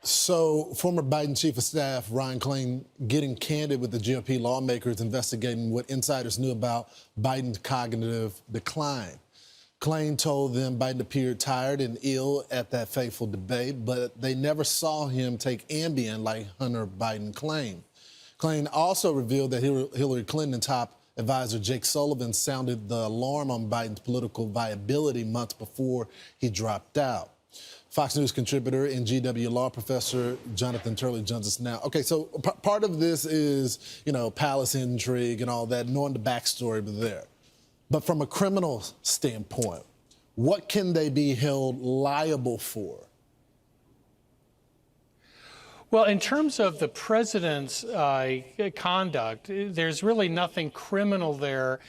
So, former Biden chief of staff Ryan Klain getting candid with the GOP lawmakers investigating what insiders knew about Biden's cognitive decline. Klain told them Biden appeared tired and ill at that fateful debate, but they never saw him take Ambien like Hunter Biden claimed. Klain also revealed that Hillary Clinton top advisor Jake Sullivan sounded the alarm on Biden's political viability months before he dropped out. Fox News contributor and GW law professor Jonathan Turley joins us now. Okay, so part of this is, palace intrigue and all that, knowing the backstory there. But from a criminal standpoint, what can they be held liable for? Well, in terms of the president's conduct, there's really nothing criminal there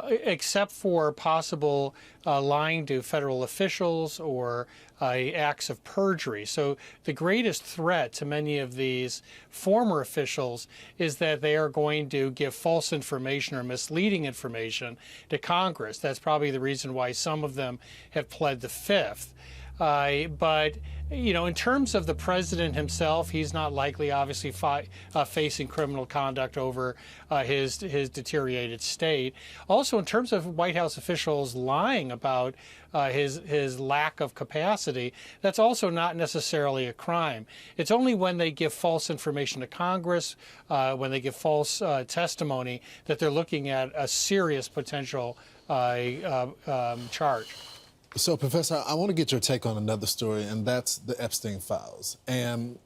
except for possible lying to federal officials or acts of perjury. So the greatest threat to many of these former officials is that they are going to give false information or misleading information to Congress. That's probably the reason why some of them have pled the Fifth. But in terms of the president himself, he's not likely, obviously, facing criminal conduct over his deteriorated state. Also, in terms of White House officials lying about his lack of capacity, that's also not necessarily a crime. It's only when they give false information to Congress, when they give false testimony, that they're looking at a serious potential charge. So, Professor, I want to get your take on another story, and that's the Epstein files. And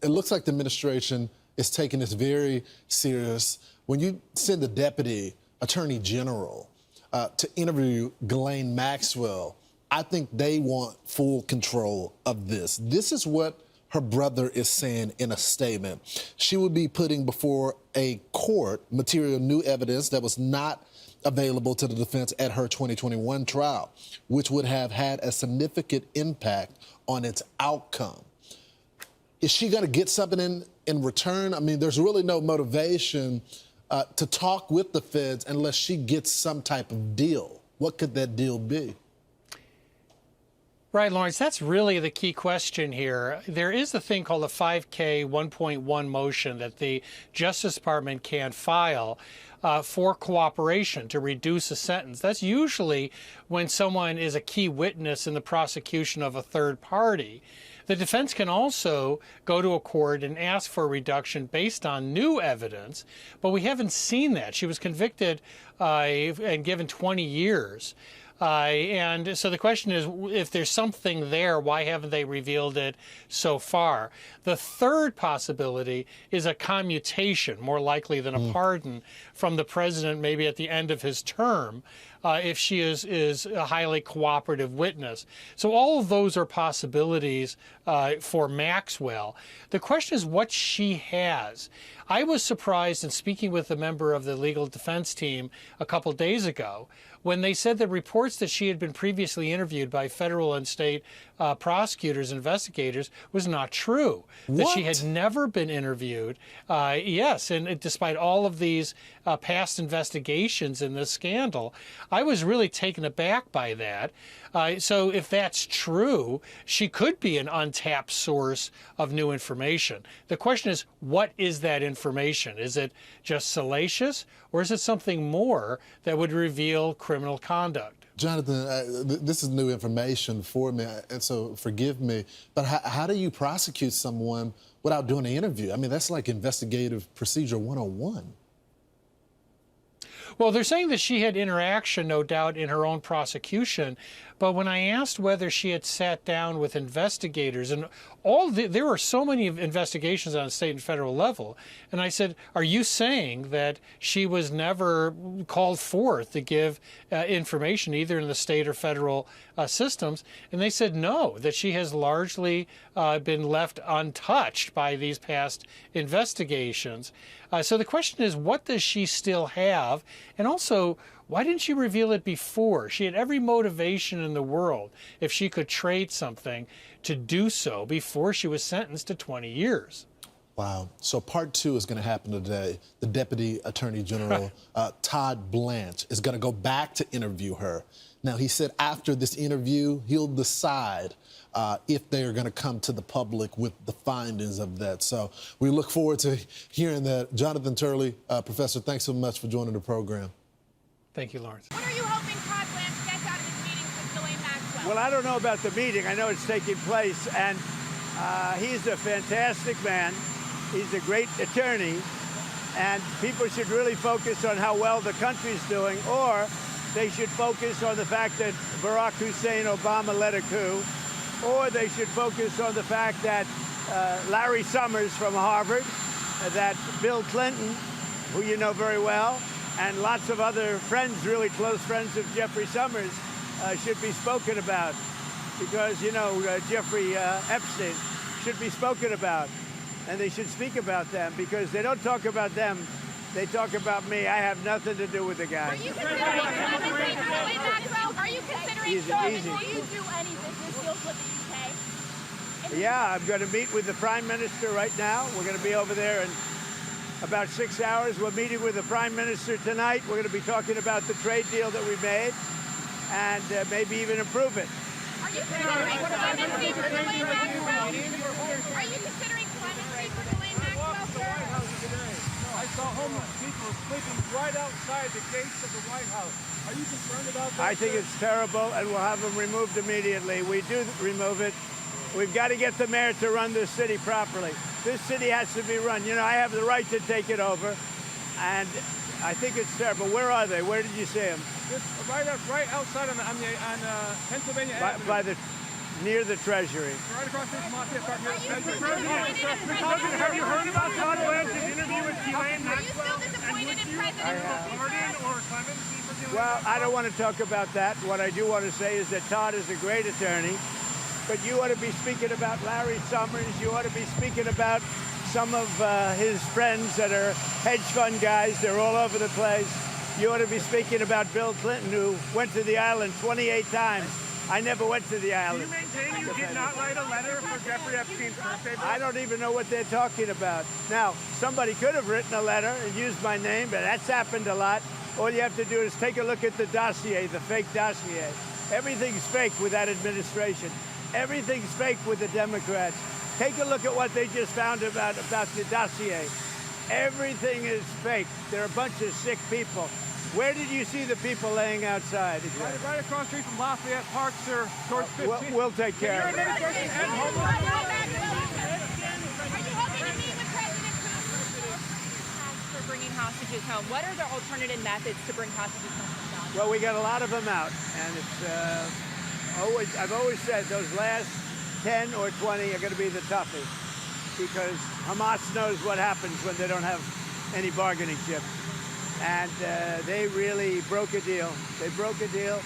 it looks like the administration is taking this very serious. When you send the Deputy Attorney General to interview Ghislaine Maxwell, I think they want full control of this. This is what her brother is saying in a statement. She would be putting before a court material new evidence that was not available to the defense at her 2021 trial, which would have had a significant impact on its outcome. Is she going to get something in return? I mean, there's really no motivation to talk with the feds unless she gets some type of deal. What could that deal be? Right, Lawrence, that's really the key question here. There is a thing called a 5K 1.1 motion that the Justice Department can file for cooperation to reduce a sentence. That's usually when someone is a key witness in the prosecution of a third party. The defense can also go to a court and ask for a reduction based on new evidence, but we haven't seen that. She was convicted and given 20 years. And so the question is, if there's something there, why haven't they revealed it so far? The third possibility is a commutation, more likely than a pardon, from the president maybe at the end of his term, if she is a highly cooperative witness. So all of those are possibilities for Maxwell. The question is what she has. I was surprised in speaking with a member of the legal defense team a couple days ago when they said that reports that she had been previously interviewed by federal and state prosecutors, investigators, was not true. What? That she had never been interviewed. Yes, and despite all of these past investigations in this scandal, I was really taken aback by that. So if that's true, she could be an untapped source of new information. The question is, what is that information? Is it just salacious, or is it something more that would reveal criminal conduct? Jonathan, this is new information for me, and so forgive me, but how do you prosecute someone without doing an interview? I mean, that's like investigative procedure 101. Well, they're saying that she had interaction, no doubt, in her own prosecution. But when I asked whether she had sat down with investigators, and there were so many investigations on a state and federal level, and I said, are you saying that she was never called forth to give information either in the state or federal systems? And they said no, that she has largely been left untouched by these past investigations. So the question is, what does she still have? And also, why didn't she reveal it before? She had every motivation in the world, if she could trade something, to do so before she was sentenced to 20 years. Wow. So part 2 is going to happen today. The Deputy Attorney General, Todd Blanche, is going to go back to interview her. Now, he said after this interview, he'll decide if they are going to come to the public with the findings of that. So we look forward to hearing that. Jonathan Turley, Professor, thanks so much for joining the program. Thank you, Lawrence. What are you hoping Todd Blanche gets out of his meetings with Ghislaine Maxwell? Well, I don't know about the meeting. I know it's taking place, and he's a fantastic man. He's a great attorney, and people should really focus on how well the country's doing, or they should focus on the fact that Barack Hussein Obama led a coup, or they should focus on the fact that Larry Summers from Harvard, that Bill Clinton, who you know very well, and lots of other friends, really close friends of Jeffrey Summers, should be spoken about. Because, you know, Jeffrey Epstein should be spoken about. And they should speak about them, because they don't talk about them. They talk about me. I have nothing to do with the guy. Are you considering Ghislaine Maxwell? Are you considering Easy. Will you do any business deals with the UK? Yeah, I'm going to meet with the Prime Minister right now. We're going to be over there in about 6 hours. We're meeting with the Prime Minister tonight. We're going to be talking about the trade deal that we made and maybe even improve it. Are you considering clemency for Ghislaine Maxwell? Are you considering clemency for Ghislaine Maxwell, sir? I saw homeless people sleeping right outside the gates of the White House. Are you concerned about that? I think it's terrible, and we'll have them removed immediately. We do remove it. We've got to get the mayor to run this city properly. This city has to be run. You know, I have the right to take it over, and I think it's terrible. Where are they? Where did you see them? Just right outside on Pennsylvania Avenue. Near the Treasury. Right across this Mafia Park near the Treasury. Have you heard about Todd Blanche's interview with Ghislaine Maxwell? Are you still disappointed in President Pardon or clemency for Ghislaine? Well, I don't want to talk about that. What I do want to say is that Todd is a great attorney, but you ought to be speaking about Larry Summers. You ought to be speaking about some of his friends that are hedge fund guys. They're all over the place. You ought to be speaking about Bill Clinton, who went to the island 28 times. I never went to the island. Do you maintain you did not write a letter for Jeffrey Epstein's birthday? I don't even know what they're talking about. Now, somebody could have written a letter and used my name, but that's happened a lot. All you have to do is take a look at the dossier, the fake dossier. Everything's fake with that administration. Everything's fake with the Democrats. Take a look at what they just found about the dossier. Everything is fake. They're a bunch of sick people. Where did you see the people laying outside? Exactly? Right across the street from Lafayette Park, sir, towards 15. We'll take care of it. Are you hoping to meet with President Putin for bringing hostages home? What are the alternative methods to bring hostages home from Gaza? Well, we got a lot of them out, and it's I've always said those last 10 or 20 are going to be the toughest, because Hamas knows what happens when they don't have any bargaining chips. And they really broke a deal. They broke a deal,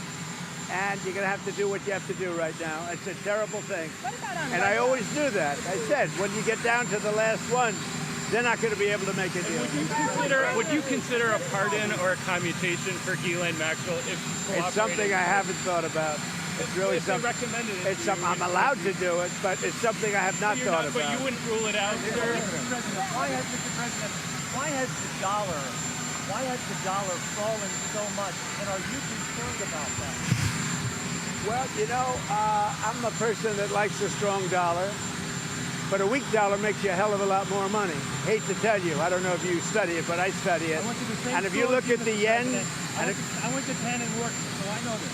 and you're going to have to do what you have to do right now. It's a terrible thing. What about on And I always knew that. I said, when you get down to the last one, they're not going to be able to make a deal. Would you consider a pardon or a commutation for Ghislaine Maxwell if It's something I haven't thought about. It's really something. It's something I'm allowed to do it, but it's something I have not thought about. But you wouldn't rule it out, sir? Why has the dollar fallen so much, and are you concerned about that? Well, you know, I'm a person that likes a strong dollar, but a weak dollar makes you a hell of a lot more money. Hate to tell you, I don't know if you study it, but I study it. And if you look at the yen, I went to Japan and worked, so I know this.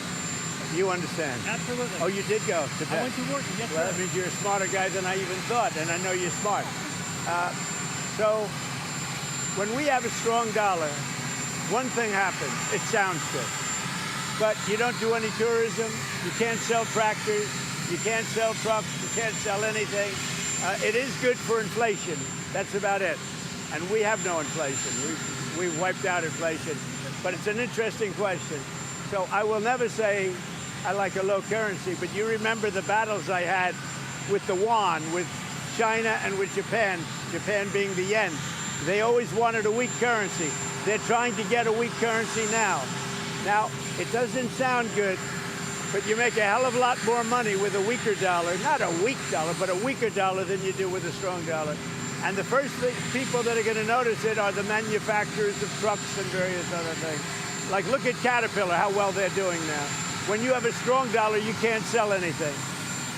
you understand. Absolutely. Oh, you did go to Japan. I went to work. Yes, Well, sir. that means you're a smarter guy than I even thought, and I know you're smart. So when we have a strong dollar, one thing happens. It sounds good. But you don't do any tourism. You can't sell tractors. You can't sell trucks. You can't sell anything. It is good for inflation. That's about it. And we have no inflation. We've wiped out inflation. But it's an interesting question. So I will never say I like a low currency, but you remember the battles I had with the yuan, with China and with Japan, Japan being the yen. They always wanted a weak currency. They're trying to get a weak currency now. Now, it doesn't sound good, but you make a hell of a lot more money with a weaker dollar. Not a weak dollar, but a weaker dollar than you do with a strong dollar. And the first people that are going to notice it are the manufacturers of trucks and various other things. Like, look at Caterpillar, how well they're doing now. When you have a strong dollar, you can't sell anything.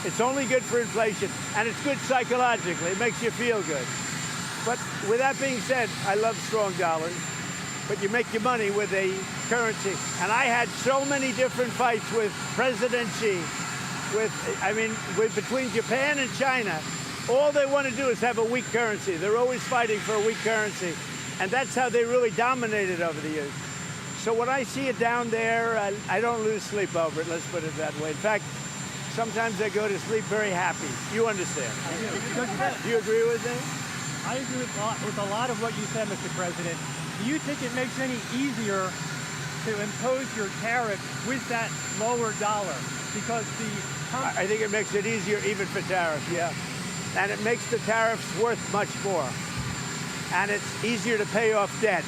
It's only good for inflation, and it's good psychologically. It makes you feel good. But with that being said, I love strong dollars, but you make your money with a currency. And I had so many different fights with President Xi, between Japan and China. All they want to do is have a weak currency. They're always fighting for a weak currency. And that's how they really dominated over the years. So when I see it down there, I don't lose sleep over it, let's put it that way. In fact, sometimes I go to sleep very happy. You understand? Do you agree with me? I agree with a lot of what you said, Mr. President. Do you think it makes any easier to impose your tariff with that lower dollar? Because I think it makes it easier even for tariffs, yeah. And it makes the tariffs worth much more. And it's easier to pay off debt.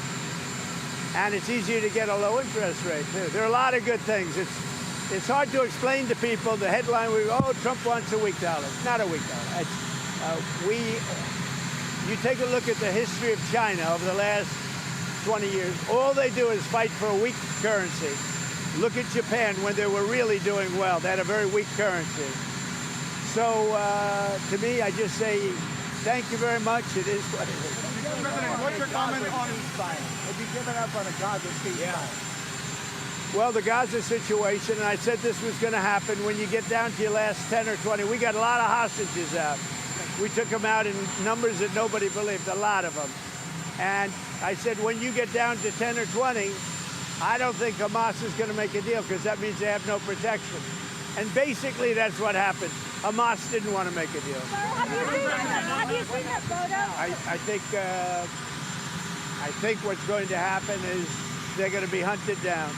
And it's easier to get a low interest rate, too. There are a lot of good things. It's hard to explain to people. The headline, Trump wants a weak dollar. It's not a weak dollar. You take a look at the history of China over the last 20 years. All they do is fight for a weak currency. Look at Japan when they were really doing well. They had a very weak currency. So to me, I just say, thank you very much. It is what it is. President, what's your comment on have you given up on a Gaza ceasefire? Well, the Gaza situation, and I said this was going to happen when you get down to your last 10 or 20. We got a lot of hostages out. We took them out in numbers that nobody believed, a lot of them. And I said, when you get down to 10 or 20, I don't think Hamas is going to make a deal because that means they have no protection. And basically, that's what happened. Hamas didn't want to make a deal. Have you seen that photo? I think what's going to happen is they're going to be hunted down.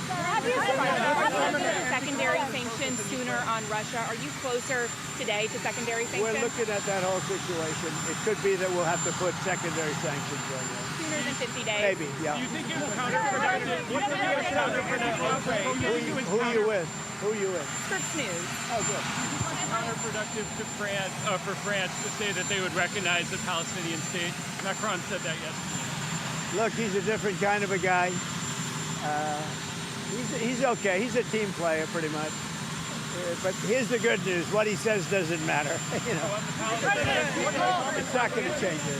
Have you seen secondary sanctions sooner on Russia? Are you closer today to secondary sanctions? We're looking at that whole situation. It could be that we'll have to put secondary sanctions on there. Sooner than 50 days? Maybe, yeah. Do you think it's counterproductive? Who are you with? Who are you with? Scripps News. Oh, good. Counterproductive to France, for France to say that they would recognize the Palestinian state? Macron said that yesterday. Look, he's a different kind of a guy. He's okay. He's a team player, pretty much. But here's the good news. What he says doesn't matter. You know, it's not going to change it.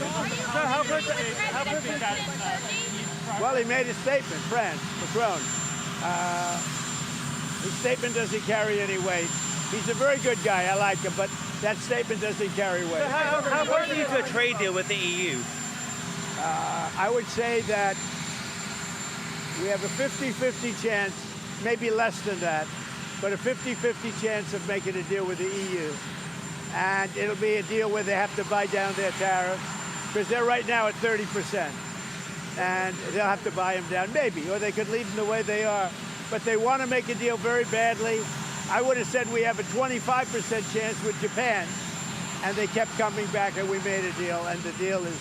Well, he made a statement, France, Macron. His statement doesn't carry any weight. He's a very good guy. I like him, but that statement doesn't carry weight. How important is a trade deal with the EU? I would say that we have a 50-50 chance, maybe less than that, but a 50-50 chance of making a deal with the EU. And it'll be a deal where they have to buy down their tariffs, because they're right now at 30%. And they'll have to buy them down, maybe, or they could leave them the way they are. But they want to make a deal very badly. I would have said we have a 25% chance with Japan, and they kept coming back, and we made a deal, and the deal is,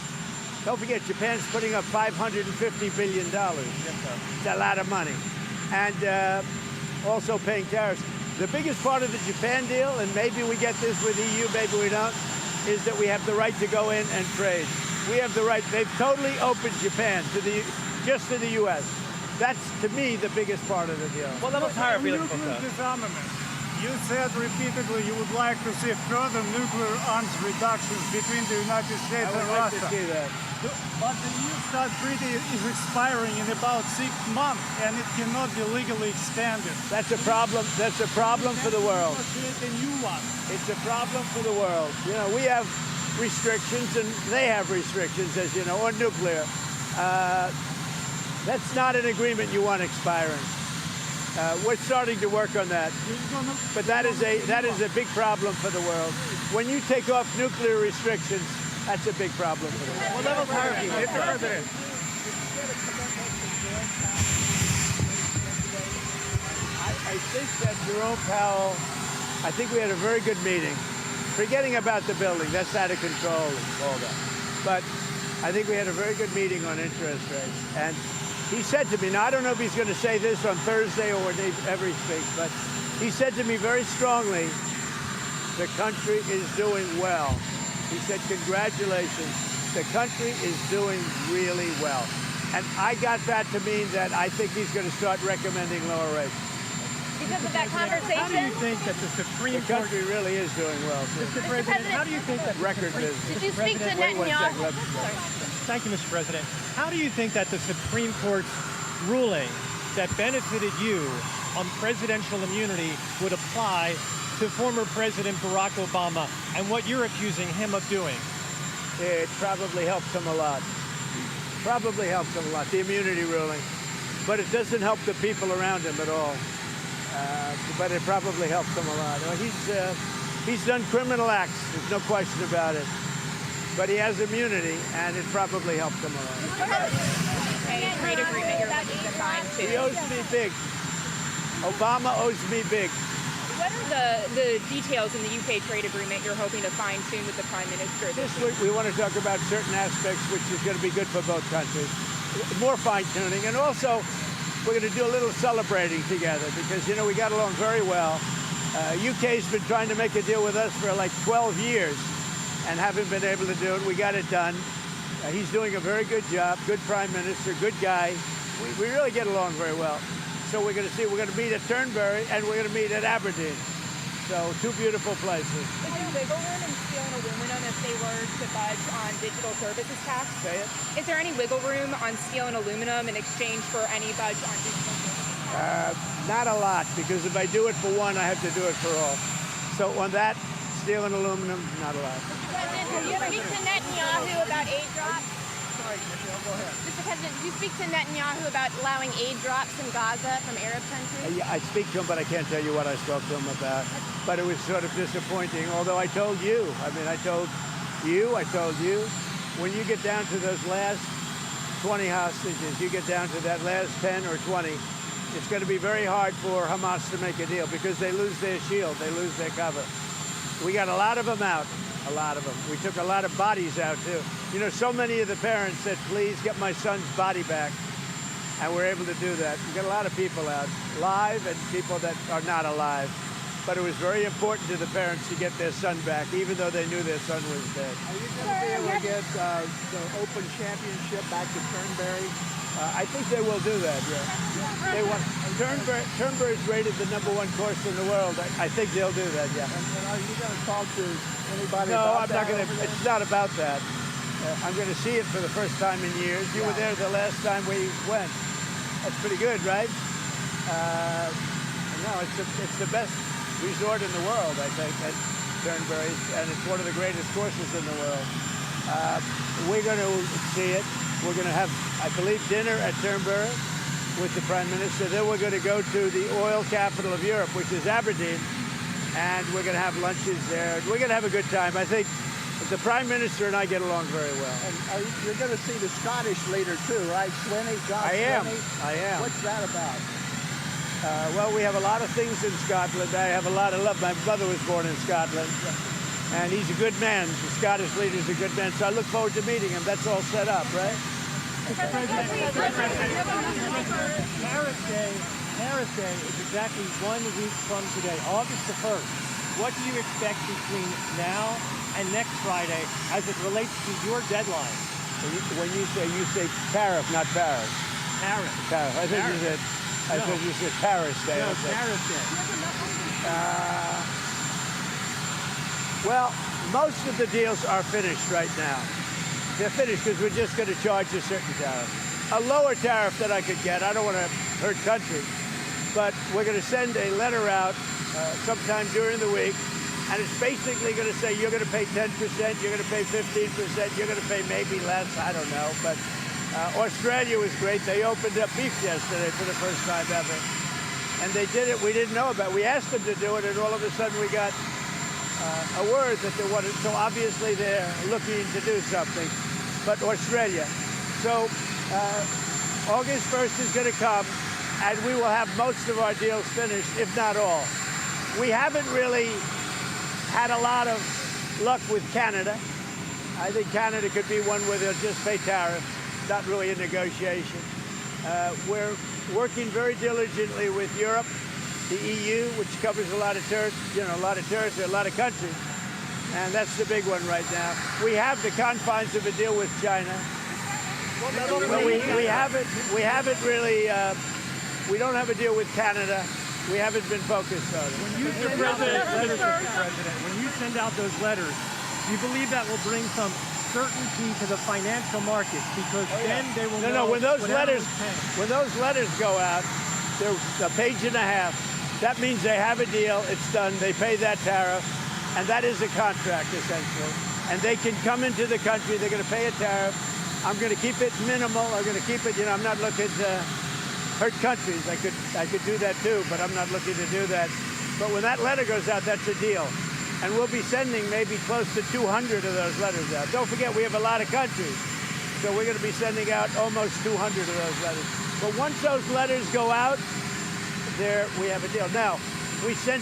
don't forget, Japan's putting up $550 billion. It's a lot of money. And also paying tariffs. The biggest part of the Japan deal, and maybe we get this with EU, maybe we don't, is that we have the right to go in and trade. We have the right. They've totally opened Japan to just to the U.S. That's, to me, the biggest part of the deal. What level of tariff are you looking for, nuclear sir? disarmament. You said repeatedly you would like to see further nuclear arms reductions between the United States I would and like Russia. to see that. But the new START treaty is expiring in about 6 months, and it cannot be legally extended. That's a problem. That's a problem for the world. Create a new one. It's a problem for the world. You know, we have restrictions, and they have restrictions, as you know, on nuclear. That's not an agreement you want expiring. We're starting to work on that, but that is a big problem for the world. When you take off nuclear restrictions, that's a big problem for the world. What level of tariff are you looking for? President. I think that Jerome Powell, I think we had a very good meeting. Forgetting about the building, that's out of control and all that. But I think we had a very good meeting on interest rates. And he said to me, now I don't know if he's going to say this on Thursday or whenever he speaks, but he said to me very strongly, the country is doing well. He said, congratulations, the country is doing really well. And I got that to mean that I think he's going to start recommending lower rates. Because of that conversation? How do you think that the Supreme The Court... country really is doing well. Mr. President, how do you think that... Record business. Did you speak to Wait one second. Netanyahu? Thank you, Mr. President. How do you think that the Supreme Court's ruling that benefited you on presidential immunity would apply to former President Barack Obama and what you're accusing him of doing? It probably helps him a lot. Probably helps him a lot, the immunity ruling. But it doesn't help the people around him at all. But it probably helps him a lot. He's done criminal acts, there's no question about it. But he has immunity, and it probably helps him a lot. A trade agreement you're looking to sign too. He owes me big. Obama owes me big. What are the details in the UK trade agreement you're hoping to find soon with the Prime Minister? This week we want to talk about certain aspects which is going to be good for both countries. More fine-tuning, and also we're going to do a little celebrating together because, you know, we got along very well. UK's been trying to make a deal with us for like 12 years and haven't been able to do it. We got it done. He's doing a very good job, good Prime Minister, good guy. We really get along very well. So we're going to meet at Turnberry and we're going to meet at Aberdeen. So two beautiful places. Is there wiggle room in steel and aluminum if they were to budge on digital services tax? Say it. Is there any wiggle room on steel and aluminum in exchange for any budge on digital services? Not a lot, because if I do it for one, I have to do it for all. So on that, steel and aluminum, not a lot. Mr. President, did you speak to Netanyahu about aid drops? Sorry, Michelle, go ahead. Mr. President, did you speak to Netanyahu about allowing aid drops in Gaza from Arab countries? Yeah, I speak to him, but I can't tell you what I spoke to him about. But it was sort of disappointing, although I told you. I told you, when you get down to those last 20 hostages, you get down to that last 10 or 20, it's going to be very hard for Hamas to make a deal because they lose their shield, they lose their cover. We got a lot of them out, a lot of them. We took a lot of bodies out, too. You know, so many of the parents said, please get my son's body back. And we're able to do that. We got a lot of people out, live and people that are not alive. But it was very important to the parents to get their son back, even though they knew their son was dead. Are you going to be able to get the Open Championship back to Turnberry? I think they will do that, yeah. They want Turnberry is rated the #1 course in the world. I think they'll do that, yeah. And are you going to talk to anybody No, about I'm not going to. that? It's not about that. I'm going to see it for the first time in years. You were there the last time we went. That's pretty good, right? No, it's the best resort in the world, I think, at Turnberry, and it's one of the greatest courses in the world. We're going to see it. We're going to have, I believe, dinner at Turnberry with the Prime Minister. Then we're going to go to the oil capital of Europe, which is Aberdeen, and we're going to have lunches there. We're going to have a good time. I think the Prime Minister and I get along very well. And you're going to see the Scottish leader, too, right? Swinney, John Swinney? I am. What's that about? Well, we have a lot of things in Scotland. I have a lot of love. My brother was born in Scotland, and he's a good man. The Scottish leader's a good man, so I look forward to meeting him. That's all set up, right? Tariff Day is exactly 1 week from today, August the 1st. What do you expect between now and next Friday as it relates to your deadline? When you say tariff, not Paris. Tariff. Tariff. I think you said Paris Day. No, Tariff Day. Well, most of the deals are finished right now. They're finished because we're just going to charge a certain tariff. A lower tariff that I could get. I don't want to hurt country. But we're going to send a letter out sometime during the week. And it's basically going to say you're going to pay 10%, you're going to pay 15%, you're going to pay maybe less. I don't know. But Australia was great. They opened up beef yesterday for the first time ever. And they did it. We didn't know about it. We asked them to do it, and all of a sudden we got a word that they wanted. So obviously they're looking to do something. But Australia. So August 1st is going to come, and we will have most of our deals finished, if not all. We haven't really had a lot of luck with Canada. I think Canada could be one where they'll just pay tariffs, not really a negotiation. We're working very diligently with Europe, the EU, which covers a lot of territory, a lot of countries. And that's the big one right now. We have the confines of a deal with China. But we haven't really, we don't have a deal with Canada. We haven't been focused on it. When you send out those letters, Mr. President, when you send out those letters, do you believe that will bring some certainty to the financial markets? Because then they will know. No, when those letters go out, they're a page and a half. That means they have a deal. It's done. They pay that tariff, and that is a contract essentially. And they can come into the country. They're going to pay a tariff. I'm going to keep it minimal. I'm going to keep it. I'm not looking to hurt countries. I could do that too, but I'm not looking to do that. But when that letter goes out, that's a deal. And we'll be sending maybe close to 200 of those letters out. Don't forget, we have a lot of countries. So we're going to be sending out almost 200 of those letters. But once those letters go out, there we have a deal. Now, we sent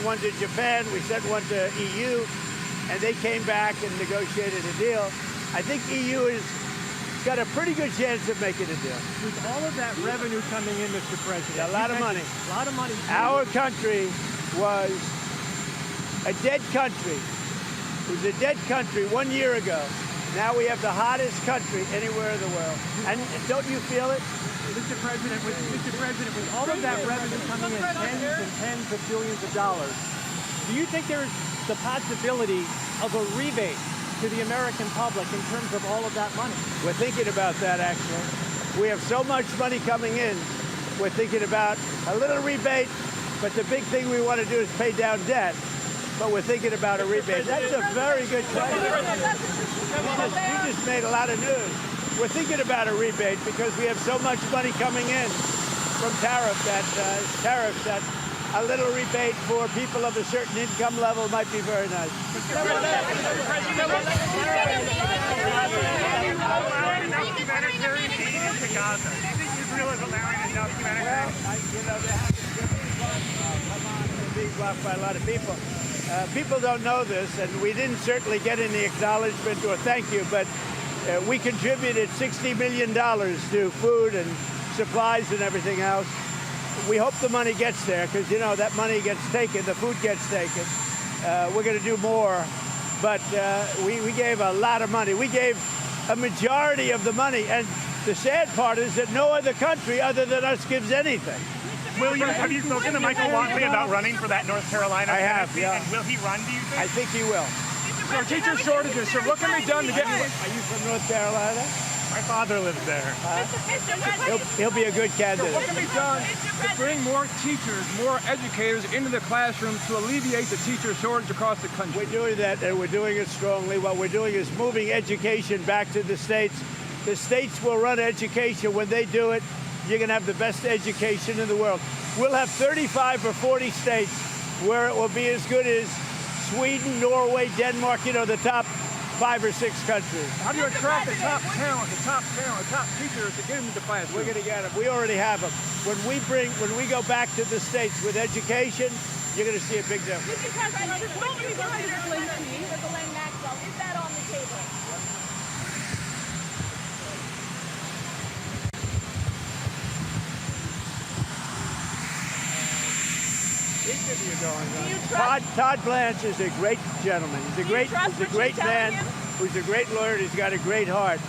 one to Japan, we sent one to EU, and they came back and negotiated a deal. I think EU has got a pretty good chance of making a deal. With all of that revenue coming in, Mr. President, a lot of money. A lot of money. Our country was a dead country. It was a dead country 1 year ago. Now we have the hottest country anywhere in the world. And don't you feel it? Mr. President, with all of that revenue coming in, tens and tens of billions of dollars, do you think there is the possibility of a rebate to the American public in terms of all of that money? We're thinking about that, actually. We have so much money coming in, we're thinking about a little rebate, but the big thing we want to do is pay down debt. But we're thinking about a rebate. That's a very good question. You just made a lot of news. We're thinking about a rebate because we have so much money coming in from tariffs that a little rebate for people of a certain income level might be very nice. To Gaza. Do you think Israel is allowing enough humanitarian? Come on, they're being blocked by a lot of people. People don't know this, and we didn't certainly get any acknowledgement or thank you, but we contributed $60 million to food and supplies and everything else. We hope the money gets there because, that money gets taken, the food gets taken. We're going to do more, but we gave a lot of money. We gave a majority of the money, and the sad part is that no other country other than us gives anything. Have you spoken to Michael Walkley about running for that North Carolina? I have, yeah. And will he run, do you think? I think he will. So teacher shortages, so what can be done to get... Are you from North Carolina? My father lives there. He'll be a good candidate. So what can be done to bring more teachers, more educators into the classroom to alleviate the teacher shortage across the country? We're doing that, and we're doing it strongly. What we're doing is moving education back to the states. The states will run education. When they do it, you're going to have the best education in the world. We'll have 35 or 40 states where it will be as good as Sweden, Norway, Denmark, the top 5 or 6 countries. How do you attract the top talent, the top teachers to get them into class? We're going to get them. We already have them. When we go back to the states with education, you're going to see a big difference. Mr. President, there's so many Ghislaine Maxwell. Is that on the table? Interview going on. Todd Blanche is a great gentleman. He's a great man who's a great lawyer. He's got a great heart.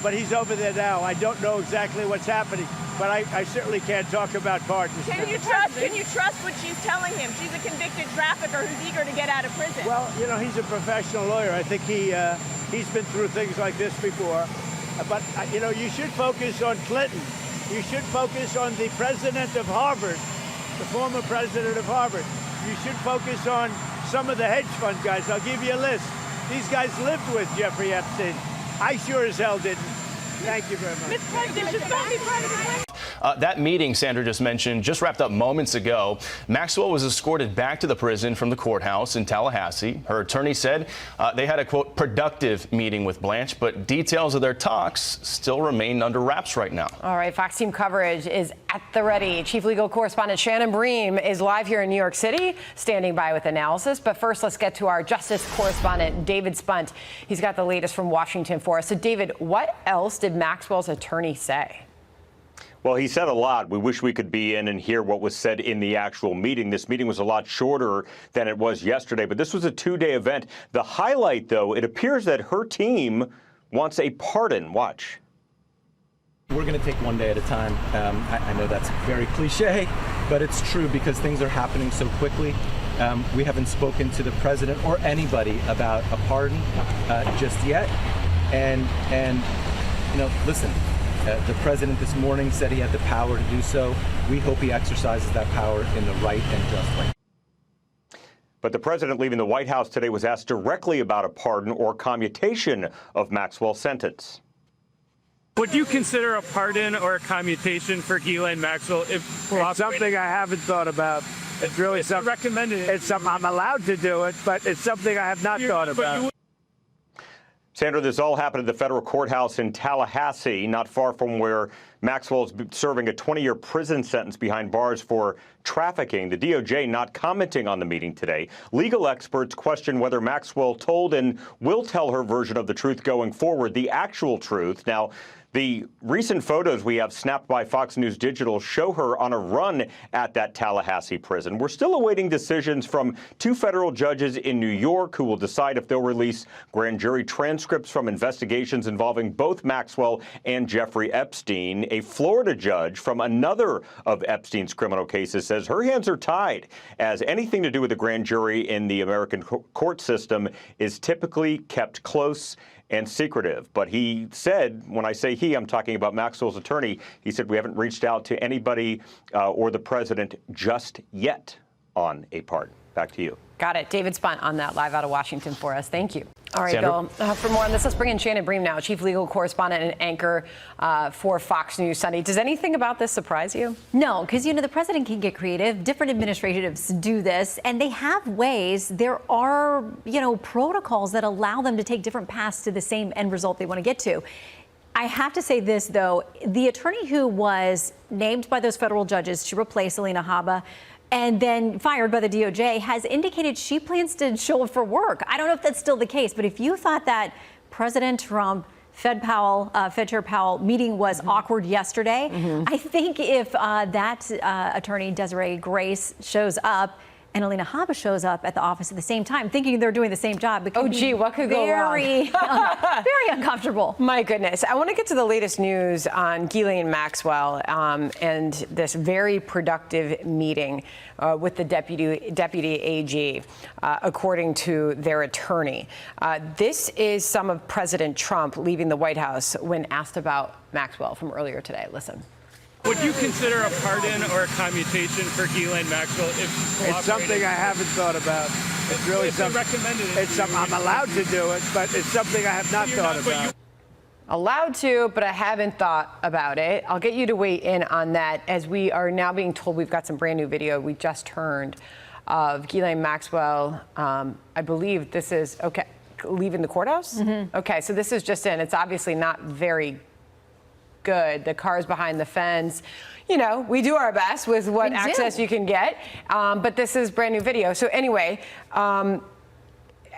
But he's over there now. I don't know exactly what's happening, but I certainly can't talk about pardons. Can you trust what she's telling him? She's a convicted trafficker who's eager to get out of prison. Well, he's a professional lawyer. I think he's been through things like this before. But you should focus on Clinton. You should focus on the president of Harvard, the former president of Harvard. You should focus on some of the hedge fund guys. I'll give you a list. These guys lived with Jeffrey Epstein. I sure as hell didn't. Thank you very much. Mr. President, should that be part of the plan? That meeting Sandra just mentioned just wrapped up moments ago. Maxwell was escorted back to the prison from the courthouse in Tallahassee. Her attorney said they had a, quote, productive meeting with Blanche, but details of their talks still remain under wraps right now. All right, Fox Team coverage is at the ready. Chief legal correspondent Shannon Bream is live here in New York City, standing by with analysis. But first, let's get to our justice correspondent, David Spunt. He's got the latest from Washington for us. So, David, what else did Maxwell's attorney say? Well, he said a lot. We wish we could be in and hear what was said in the actual meeting. This meeting was a lot shorter than it was yesterday, but this was a two-day event. The highlight, though, it appears that her team wants a pardon. Watch. We're going to take one day at a time. I know that's very cliche, but it's true because things are happening so quickly. We haven't spoken to the president or anybody about a pardon just yet. And you know, listen, the president this morning said he had the power to do so. We hope he exercises that power in the right and just way. But the president leaving the White House today was asked directly about a pardon or commutation of Maxwell's sentence. Would you consider a pardon or a commutation for Ghislaine Maxwell if It's something I haven't thought about. It's really something recommended. It's something I'm allowed to do it, but it's something I have not thought about. Sandra, this all happened at the federal courthouse in Tallahassee, not far from where Maxwell's serving a 20-year prison sentence behind bars for trafficking. The DOJ not commenting on the meeting today. Legal experts question whether Maxwell told and will tell her version of the truth going forward, the actual truth. Now, the recent photos we have snapped by Fox News Digital show her on a run at that Tallahassee prison. We're still awaiting decisions from two federal judges in New York who will decide if they'll release grand jury transcripts from investigations involving both Maxwell and Jeffrey Epstein. A Florida judge from another of Epstein's criminal cases says her hands are tied, as anything to do with the grand jury in the American court system is typically kept close and secretive. But he said, when I say he, I'm talking about Maxwell's attorney, he said we haven't reached out to anybody or the president just yet on a pardon. Back to you. Got it. David Spunt on that live out of Washington for us. Thank you. All right, Sandra? Bill. For more on this, let's bring in Shannon Bream now, chief legal correspondent and anchor for Fox News Sunday. Does anything about this surprise you? No, because, the president can get creative. Different administrations do this, and they have ways. There are, protocols that allow them to take different paths to the same end result they want to get to. I have to say this, though. The attorney who was named by those federal judges to replace Alina Habba and then fired by the DOJ has indicated she plans to show up for work. I don't know if that's still the case, but if you thought that President Trump, Fed Chair Powell meeting was awkward yesterday, I think if that attorney, Desiree Grace, shows up and Alina Habba shows up at the office at the same time, thinking they're doing the same job. What could go wrong? Very uncomfortable. My goodness. I want to get to the latest news on Ghislaine Maxwell and this very productive meeting with the deputy AG, according to their attorney. This is some of President Trump leaving the White House when asked about Maxwell from earlier today. Listen. Would you consider a pardon or a commutation for Ghislaine Maxwell if she It's something I haven't thought about. It's really something recommended. It's something I'm allowed to do it, but it's something I have not thought about. Allowed to, but I haven't thought about it. I'll get you to weigh in on that, as we are now being told we've got some brand new video we just turned of Ghislaine Maxwell. I believe this is, leaving the courthouse? Okay, so this is just in. It's obviously not very good. The car's behind the fence. We do our best with what access you can get, but this is brand new video. So anyway,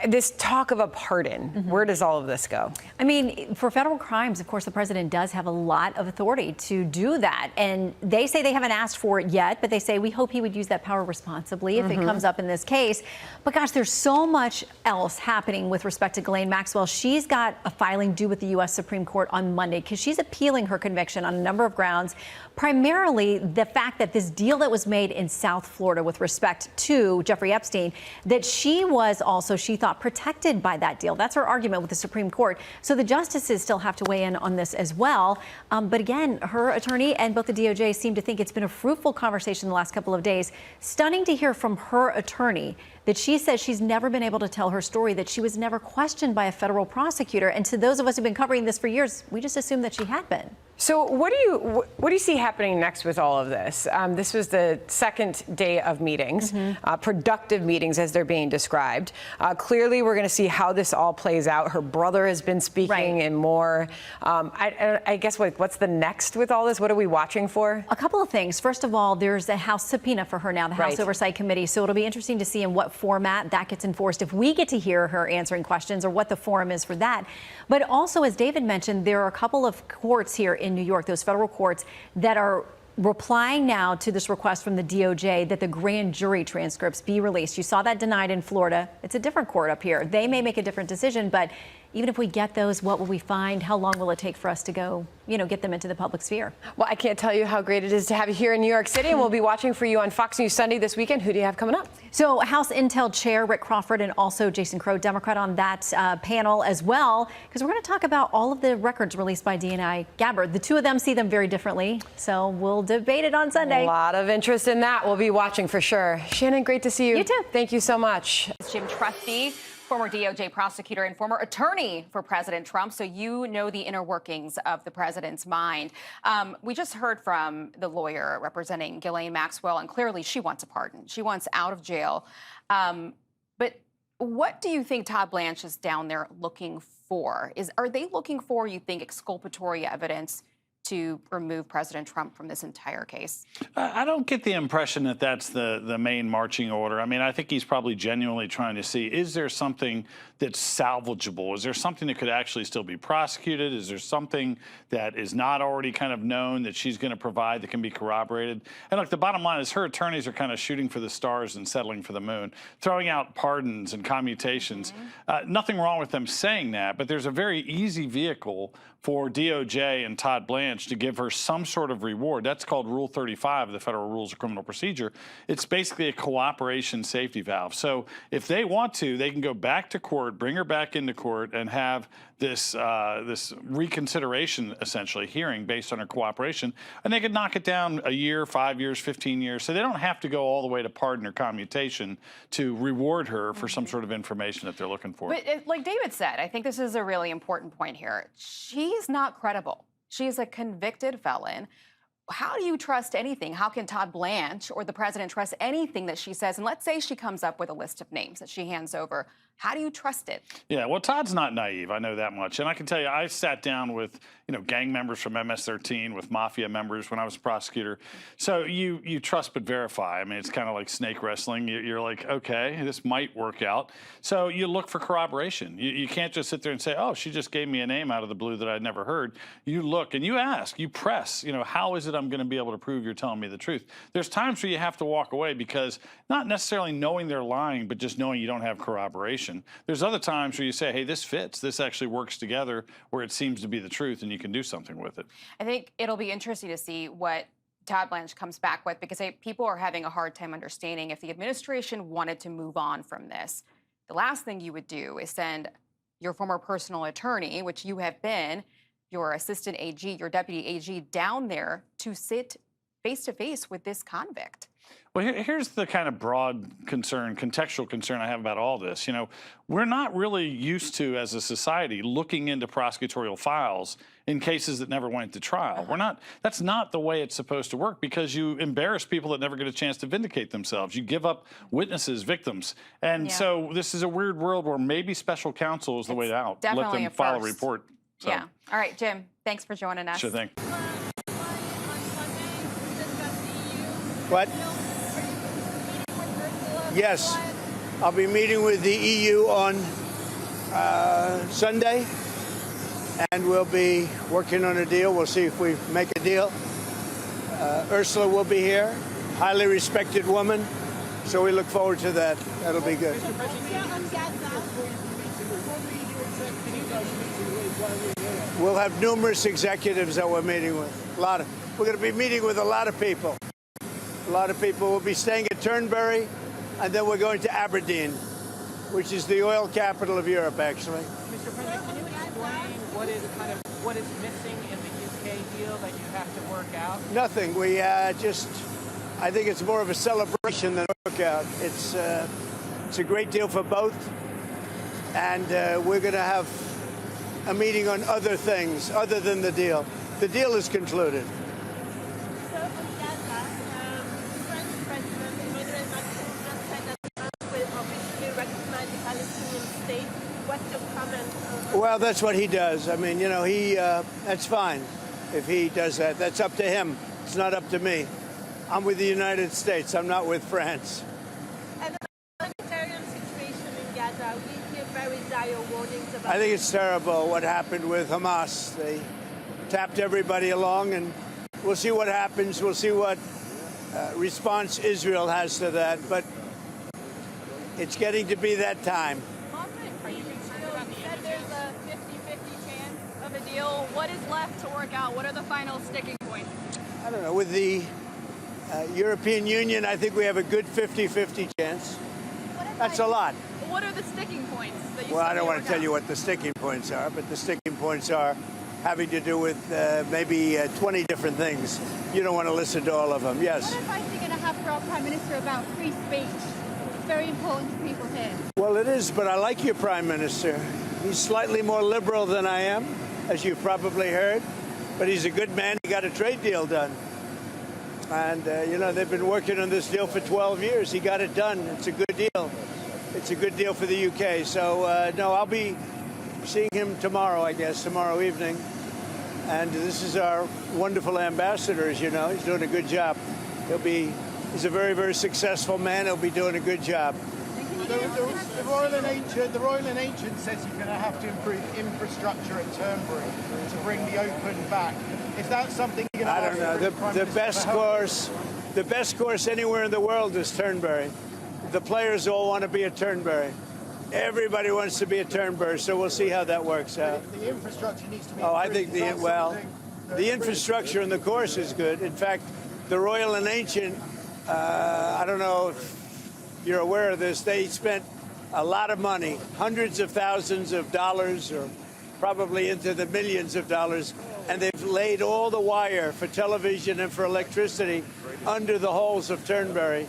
this talk of a pardon, where does all of this go? I mean, for federal crimes, of course, the president does have a lot of authority to do that. And they say they haven't asked for it yet, but they say we hope he would use that power responsibly if it comes up in this case. But gosh, there's so much else happening with respect to Ghislaine Maxwell. She's got a filing due with the U.S. Supreme Court on Monday because she's appealing her conviction on a number of grounds, primarily the fact that this deal that was made in South Florida with respect to Jeffrey Epstein, that she was also, she thought, protected by that deal. That's her argument with the Supreme Court. So the justices still have to weigh in on this as well. But again, her attorney and both the DOJ seem to think it's been a fruitful conversation the last couple of days. Stunning to hear from her attorney that she says she's never been able to tell her story, that she was never questioned by a federal prosecutor. And to those of us who've been covering this for years, we just assumed that she had been. So what do you see happening next with all of this? This was the second day of meetings, productive meetings as they're being described. Clearly, we're going to see how this all plays out. Her brother has been speaking and more. I guess what's the next with all this? What are we watching for? A couple of things. First of all, there's a House subpoena for her now, the House Oversight Committee. So it'll be interesting to see in what format that gets enforced if we get to hear her answering questions, or what the forum is for that. But also, as David mentioned, there are a couple of courts here in New York, those federal courts, that are replying now to this request from the DOJ that the grand jury transcripts be released. You saw that denied in Florida. It's a different court up here. They may make a different decision, but even if we get those, what will we find? How long will it take for us to go, get them into the public sphere? Well, I can't tell you how great it is to have you here in New York City, and we'll be watching for you on Fox News Sunday this weekend. Who do you have coming up? So House Intel Chair Rick Crawford and also Jason Crow, Democrat, on that panel as well, because we're going to talk about all of the records released by DNI Gabbard. The two of them see them very differently, so we'll debate it on Sunday. A lot of interest in that. We'll be watching for sure. Shannon, great to see you. You too. Thank you so much. Jim Trusty, former DOJ prosecutor and former attorney for President Trump, so you know the inner workings of the president's mind. We just heard from the lawyer representing Ghislaine Maxwell, and clearly she wants a pardon. She wants out of jail. But what do you think Todd Blanche is down there looking for? Are they looking for, you think, exculpatory evidence to remove President Trump from this entire case? I don't get the impression that that's the main marching order. I mean, I think he's probably genuinely trying to see, is there something that's salvageable? Is there something that could actually still be prosecuted? Is there something that is not already kind of known that she's going to provide that can be corroborated? And look, the bottom line is her attorneys are kind of shooting for the stars and settling for the moon, throwing out pardons and commutations. Nothing wrong with them saying that, but there's a very easy vehicle for DOJ and Todd Blanche to give her some sort of reward. That's called Rule 35 of the Federal Rules of Criminal Procedure. It's basically a cooperation safety valve. So if they want to, they can go back to court, bring her back into court, and have this this reconsideration, essentially, hearing based on her cooperation, and they could knock it down a year, 5 years, 15 years. So they don't have to go all the way to pardon or commutation to reward her for some sort of information that they're looking for. But like David said, I think this is a really important point here. She's not credible. She's a convicted felon. How do you trust anything? How can Todd Blanche or the president trust anything that she says? And let's say she comes up with a list of names that she hands over. How do you trust it? Yeah, well, Todd's not naive. I know that much. And I can tell you, I sat down with, gang members from MS-13, with mafia members when I was a prosecutor. So you trust but verify. I mean, it's kind of like snake wrestling. You're like, okay, this might work out. So you look for corroboration. You can't just sit there and say, oh, she just gave me a name out of the blue that I'd never heard. You look and you ask, you press, how is it I'm going to be able to prove you're telling me the truth? There's times where you have to walk away because not necessarily knowing they're lying, but just knowing you don't have corroboration. There's other times where you say, hey, this fits. This actually works together where it seems to be the truth, and you can do something with it. I think it'll be interesting to see what Todd Blanche comes back with, because people are having a hard time understanding if the administration wanted to move on from this. The last thing you would do is send your former personal attorney, which you have been, your assistant AG, your deputy AG, down there to sit face-to-face with this convict. Well, here's the kind of broad concern, contextual concern I have about all this. We're not really used to, as a society, looking into prosecutorial files in cases that never went to trial. That's not the way it's supposed to work, because you embarrass people that never get a chance to vindicate themselves. You give up witnesses, victims. And so this is a weird world where maybe special counsel is the way out. Let them file a report. So. Yeah. All right, Jim, thanks for joining us. Sure thing. What? Yes, I'll be meeting with the EU on Sunday, and we'll be working on a deal. We'll see if we make a deal. Ursula will be here, highly respected woman, so we look forward to that. That'll be good. We'll have numerous executives that we're meeting with. We're going to be meeting with a lot of people. A lot of people will be staying at Turnberry, and then we're going to Aberdeen, which is the oil capital of Europe, actually. Mr. President, can you explain what is missing in the UK deal that you have to work out? Nothing. We I think it's more of a celebration than a workout. It's a great deal for both, and we're going to have a meeting on other things other than the deal. The deal is concluded. Well, that's what he does. I mean, that's fine if he does that. That's up to him. It's not up to me. I'm with the United States. I'm not with France. And the humanitarian I think it's terrible what happened with Hamas. They tapped everybody along, and we'll see what happens. We'll see what response Israel has to that. But it's getting to be that time. Are you concerned about the said there's a 50-50 chance of a deal? What is left to work out? What are the final sticking points? I don't know. With the European Union, I think we have a good 50-50 chance. That's a lot. What are the sticking points that you Well, I don't want to tell you what the sticking points are, but the sticking points are having to do with maybe 20 different things. You don't want to listen to all of them. Yes? What advice are you going to have for our Prime Minister about free speech? It's very important to people here. Well, it is, but I like your Prime Minister. He's slightly more liberal than I am, as you've probably heard, but he's a good man. He got a trade deal done. And, you know, they've been working on this deal for 12 years. He got it done. It's a good deal. It's a good deal for the UK. So, no, I'll be seeing him tomorrow, I guess, tomorrow evening. And this is our wonderful ambassador, as you know. He's doing a good job. He's a very, very successful man. He'll be doing a good job. The Royal and Ancient says you're going to have to improve infrastructure at Turnberry to bring the Open back. Is that something you're going to I don't know. The best course anywhere in the world is Turnberry. The players all want to be at Turnberry. Everybody wants to be at Turnberry, so we'll see how that works out. The infrastructure needs to be improved. I think the infrastructure in the course is good. In fact, the Royal and Ancient, I don't know if you're aware of this, they spent a lot of money, hundreds of thousands of dollars, or probably into the millions of dollars, and they've laid all the wire for television and for electricity under the holes of Turnberry,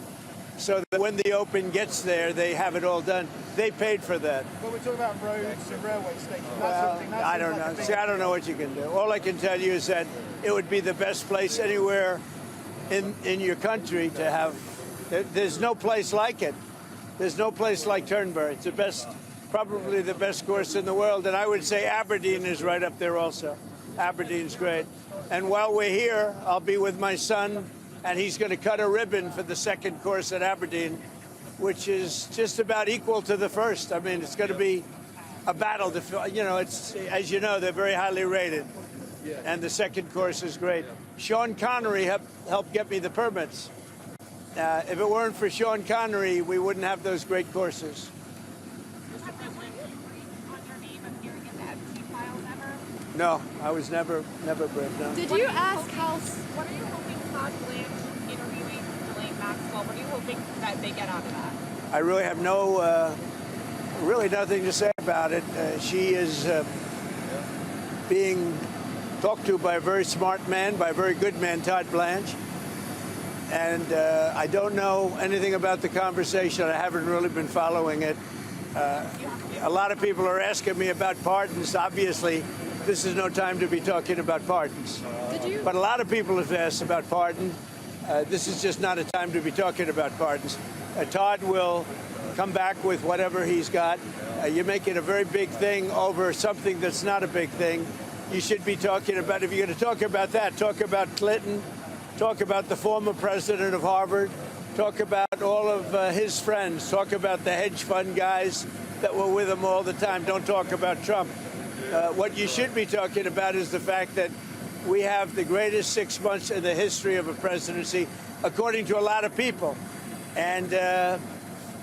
so that when the Open gets there, they have it all done. They paid for that. But we're talking about roads and railway stations. Well, I don't know. See, I don't know what you can do. All I can tell you is that it would be the best place anywhere in your country to have. There's no place like it. There's no place like Turnberry. It's the best, probably the best course in the world. And I would say Aberdeen is right up there also. Aberdeen's great. And while we're here, I'll be with my son, and he's going to cut a ribbon for the second course at Aberdeen, which is just about equal to the first. I mean, it's going to be a battle. You know, it's, as you know, they're very highly rated. And the second course is great. Sean Connery helped get me the permits. If it weren't for Sean Connery, we wouldn't have those great courses. No, I was never briefed. No. Did you ask House? What are you hoping Todd Blanche interviewing Ghislaine Maxwell? What are you hoping that they get out of that? I really have really nothing to say about it. She is being talked to by a very smart man, by a very good man, Todd Blanche. And I don't know anything about the conversation. I haven't really been following it. A lot of people are asking me about pardons. Obviously, this is no time to be talking about pardons. But a lot of people have asked about pardon. This is just not a time to be talking about pardons. Todd will come back with whatever he's got. You're making a very big thing over something that's not a big thing. You should be talking about, if you're going to talk about that, talk about Clinton, talk about the former president of Harvard, talk about all of his friends, talk about the hedge fund guys that were with him all the time. Don't talk about Trump. What you should be talking about is the fact that we have the greatest 6 months in the history of a presidency, according to a lot of people. And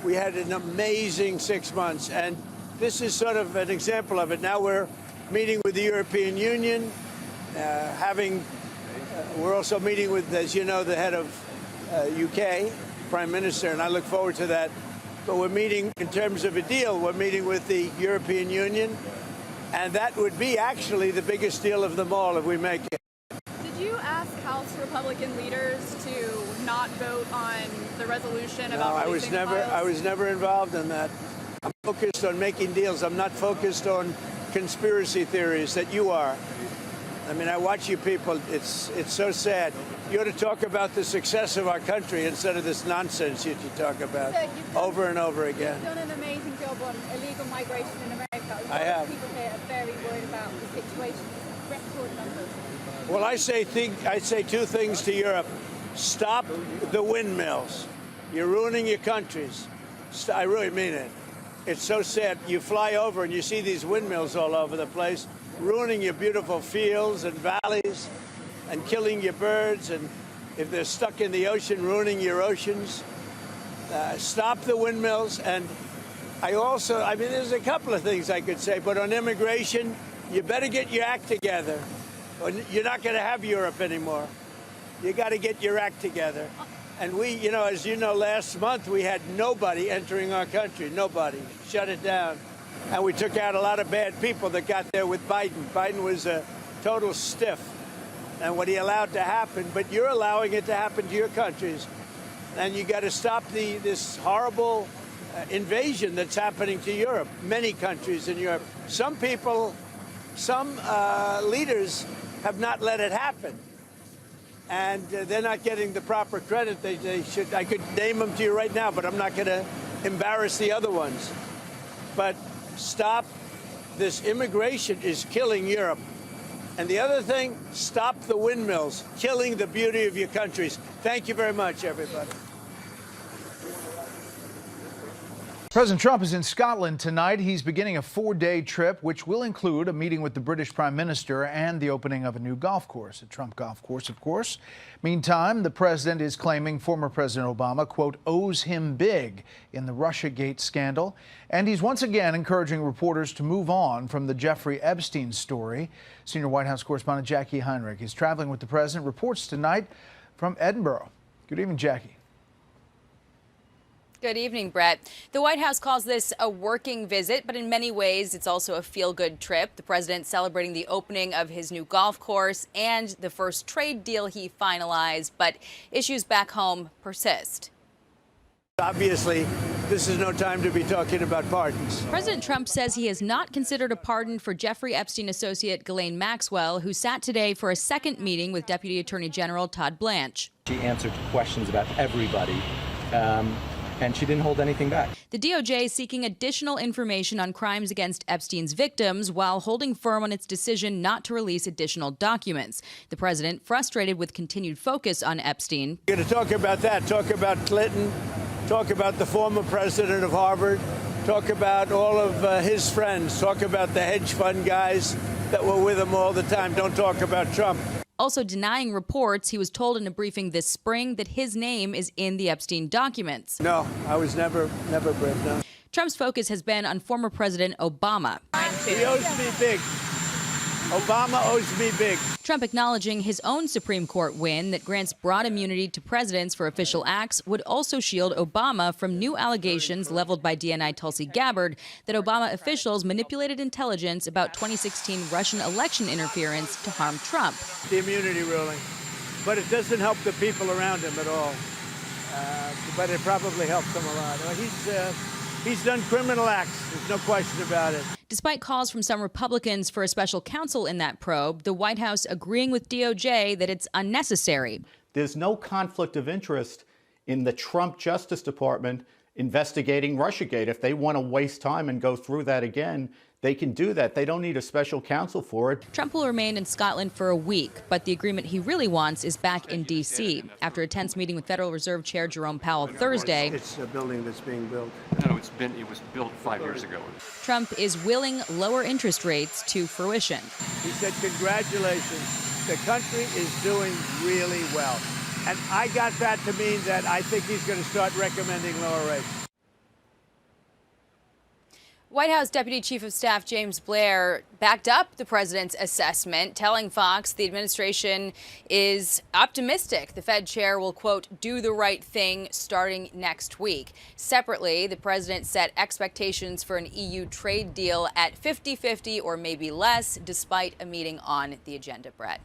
we had an amazing 6 months. And this is sort of an example of it. Now we're meeting with the European Union, we're also meeting with, as you know, the head of UK, Prime Minister, and I look forward to that. But we're meeting, in terms of a deal, we're meeting with the European Union, and that would be actually the biggest deal of them all if we make it. Did you ask House Republican leaders to not vote on the resolution about releasing the files? I was never involved in that. I'm focused on making deals. I'm not focused on conspiracy theories that you are. I mean, I watch you people. It's so sad. You ought to talk about the success of our country instead of this nonsense that you talk about over and over again. You've done an amazing job on illegal migration in America. I have. People here are very worried about the situation. Record numbers. Well, I say two things to Europe. Stop the windmills. You're ruining your countries. I really mean it. It's so sad. You fly over and you see these windmills all over the place, ruining your beautiful fields and valleys and killing your birds. And if they're stuck in the ocean, ruining your oceans. Stop the windmills. And I mean, there's a couple of things I could say, but on immigration, you better get your act together. Or you're not going to have Europe anymore. You got to get your act together. And we, you know, as you know, last month we had nobody entering our country. Nobody. Shut it down. And we took out a lot of bad people that got there with Biden. Biden was a total stiff. And what he allowed to happen, but you're allowing it to happen to your countries. And you got to stop this horrible invasion that's happening to Europe, many countries in Europe. Some people, some leaders have not let it happen. And they're not getting the proper credit they should. I could name them to you right now, but I'm not going to embarrass the other ones. But stop. This immigration is killing Europe. And the other thing, stop the windmills, killing the beauty of your countries. Thank you very much, everybody. President Trump is in Scotland tonight. He's beginning a 4-day trip, which will include a meeting with the British Prime Minister and the opening of a new golf course, a Trump golf course, of course. Meantime, the president is claiming former President Obama, quote, owes him big in the Russiagate scandal. And he's once again encouraging reporters to move on from the Jeffrey Epstein story. Senior White House correspondent Jackie Heinrich is traveling with the president, reports tonight from Edinburgh. Good evening, Jackie. Good evening, Brett. The White House calls this a working visit, but in many ways it's also a feel-good trip. The president celebrating the opening of his new golf course and the first trade deal he finalized, but issues back home persist. Obviously, this is no time to be talking about pardons. President Trump says he has not considered a pardon for Jeffrey Epstein associate Ghislaine Maxwell, who sat today for a second meeting with Deputy Attorney General Todd Blanche. She answered questions about everybody. And she didn't hold anything back. The DOJ is seeking additional information on crimes against Epstein's victims while holding firm on its decision not to release additional documents. The president, frustrated with continued focus on Epstein. We're going to talk about that, talk about Clinton, talk about the former president of Harvard, talk about all of his friends, talk about the hedge fund guys that were with him all the time. Don't talk about Trump. Also denying reports he was told in a briefing this spring that his name is in the Epstein documents. No, I was never briefed, no. Trump's focus has been on former President Obama. He owes me big. Obama owes me big. Trump acknowledging his own Supreme Court win that grants broad immunity to presidents for official acts would also shield Obama from new allegations leveled by DNI Tulsi Gabbard that Obama officials manipulated intelligence about 2016 Russian election interference to harm Trump. The immunity ruling. But it doesn't help the people around him at all. But it probably helps him a lot. He's done criminal acts. There's no question about it. Despite calls from some Republicans for a special counsel in that probe, the White House agreeing with DOJ that it's unnecessary. There's no conflict of interest in the Trump Justice Department investigating Russiagate. If they want to waste time and go through that again, they can do that. They don't need a special counsel for it. Trump will remain in Scotland for a week, but the agreement he really wants is back in D.C. After a tense meeting with Federal Reserve Chair Jerome Powell Thursday. It's a building that's being built. No, it was built 5 years ago. Trump is willing lower interest rates to fruition. He said, congratulations, the country is doing really well. And I got that to mean that I think he's going to start recommending lower rates. White House Deputy Chief of Staff James Blair backed up the president's assessment, telling Fox the administration is optimistic the Fed chair will, quote, do the right thing starting next week. Separately, the president set expectations for an EU trade deal at 50-50 or maybe less, despite a meeting on the agenda, Brett.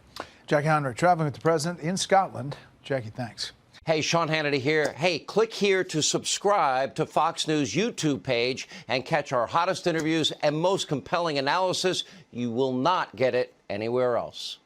Jackie Heinrich traveling with the president in Scotland. Jackie, thanks. Hey, Sean Hannity here. Hey, click here to subscribe to Fox News YouTube page and catch our hottest interviews and most compelling analysis. You will not get it anywhere else.